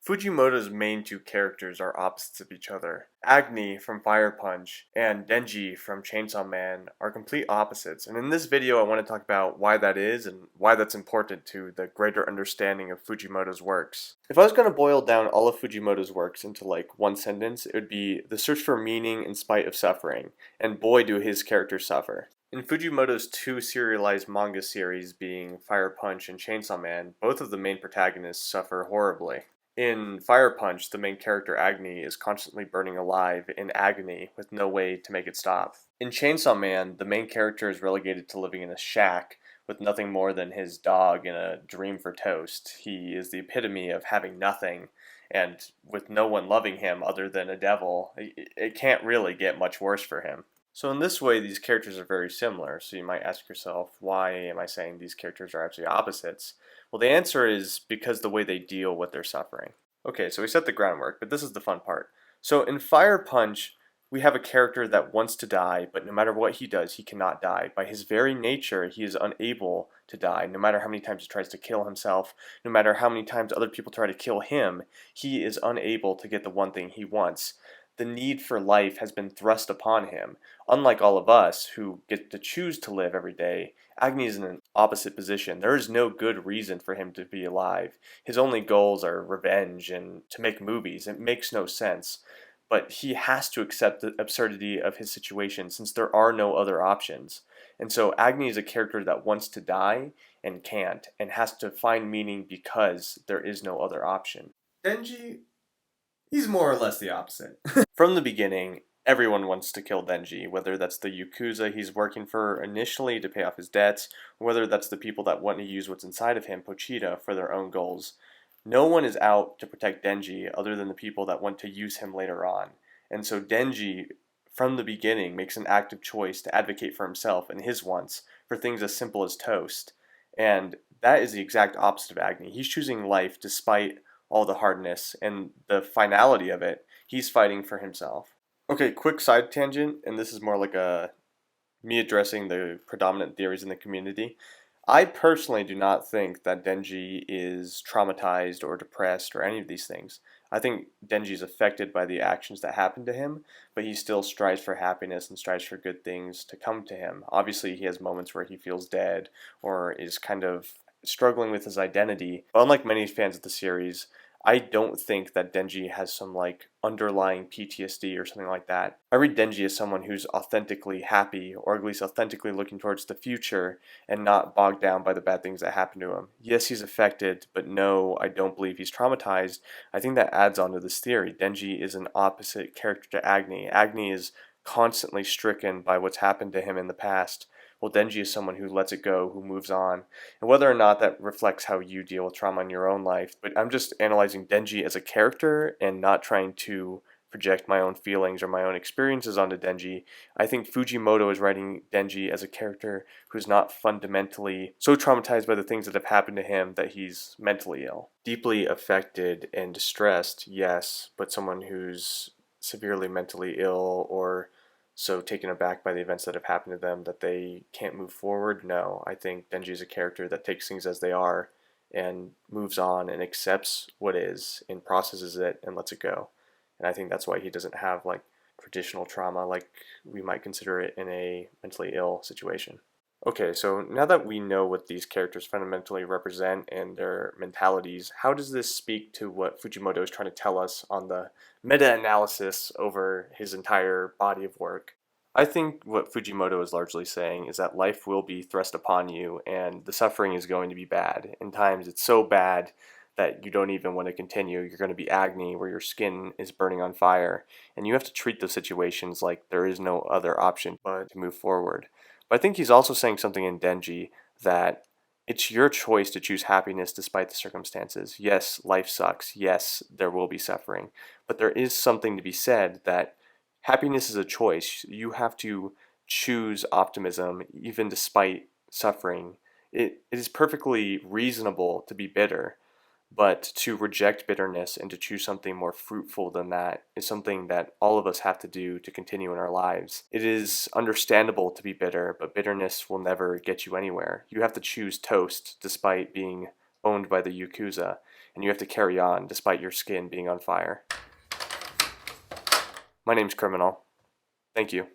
Fujimoto's main two characters are opposites of each other. Agni from Fire Punch and Denji from Chainsaw Man are complete opposites, and in this video I want to talk about why that is and why that's important to the greater understanding of Fujimoto's works. If I was going to boil down all of Fujimoto's works into like one sentence, it would be the search for meaning in spite of suffering, and boy do his characters suffer. In Fujimoto's two serialized manga series being Fire Punch and Chainsaw Man, both of the main protagonists suffer horribly. In Fire Punch, the main character Agni is constantly burning alive in agony with no way to make it stop. In Chainsaw Man, the main character is relegated to living in a shack with nothing more than his dog and a dream for toast. He is the epitome of having nothing, and with no one loving him other than a devil, it can't really get much worse for him. So in this way, these characters are very similar, so you might ask yourself, why am I saying these characters are actually opposites? Well, the answer is because the way they deal with their suffering. Okay, so we set the groundwork, but this is the fun part. So in Fire Punch, we have a character that wants to die, but no matter what he does, he cannot die. By his very nature, he is unable to die. No matter how many times he tries to kill himself, no matter how many times other people try to kill him, he is unable to get the one thing he wants. The need for life has been thrust upon him. Unlike all of us, who get to choose to live every day, Agni is in an opposite position. There is no good reason for him to be alive. His only goals are revenge and to make movies. It makes no sense. But he has to accept the absurdity of his situation since there are no other options. And so Agni is a character that wants to die and can't, and has to find meaning because there is no other option. Denji, he's more or less the opposite. From the beginning, everyone wants to kill Denji, whether that's the Yakuza he's working for initially to pay off his debts, or whether that's the people that want to use what's inside of him, Pochita, for their own goals. No one is out to protect Denji other than the people that want to use him later on. And so Denji, from the beginning, makes an active choice to advocate for himself and his wants for things as simple as toast. And that is the exact opposite of Agni. He's choosing life despite all the hardness and the finality of it. He's fighting for himself. Okay, quick side tangent, and this is more like me addressing the predominant theories in the community. I personally do not think that Denji is traumatized or depressed or any of these things. I think Denji is affected by the actions that happen to him, but he still strives for happiness and strives for good things to come to him. Obviously, he has moments where he feels dead or is kind of struggling with his identity. But unlike many fans of the series, I don't think that Denji has some like underlying PTSD or something like that. I read Denji as someone who's authentically happy, or at least authentically looking towards the future and not bogged down by the bad things that happen to him. Yes, he's affected, but no, I don't believe he's traumatized. I think that adds on to this theory. Denji is an opposite character to Agni. Agni is constantly stricken by what's happened to him in the past. Well, Denji is someone who lets it go, who moves on. And whether or not that reflects how you deal with trauma in your own life, but I'm just analyzing Denji as a character and not trying to project my own feelings or my own experiences onto Denji. I think Fujimoto is writing Denji as a character who's not fundamentally so traumatized by the things that have happened to him that he's mentally ill. Deeply affected and distressed, yes, but someone who's severely mentally ill or so taken aback by the events that have happened to them that they can't move forward, no. I think Denji is a character that takes things as they are and moves on and accepts what is and processes it and lets it go. And I think that's why he doesn't have like traditional trauma like we might consider it in a mentally ill situation. Okay, so now that we know what these characters fundamentally represent and their mentalities, how does this speak to what Fujimoto is trying to tell us on the meta-analysis over his entire body of work? I think what Fujimoto is largely saying is that life will be thrust upon you and the suffering is going to be bad. In times it's so bad that you don't even want to continue. You're going to be Agni, where your skin is burning on fire, and you have to treat those situations like there is no other option but to move forward. But I think he's also saying something in Denji that it's your choice to choose happiness despite the circumstances. Yes, life sucks. Yes, there will be suffering. But there is something to be said that happiness is a choice. You have to choose optimism even despite suffering. It is perfectly reasonable to be bitter, but to reject bitterness and to choose something more fruitful than that is something that all of us have to do to continue in our lives. It is understandable to be bitter, but bitterness will never get you anywhere. You have to choose toast despite being owned by the Yakuza. and you have to carry on despite your skin being on fire. My name's Criminal. Thank you.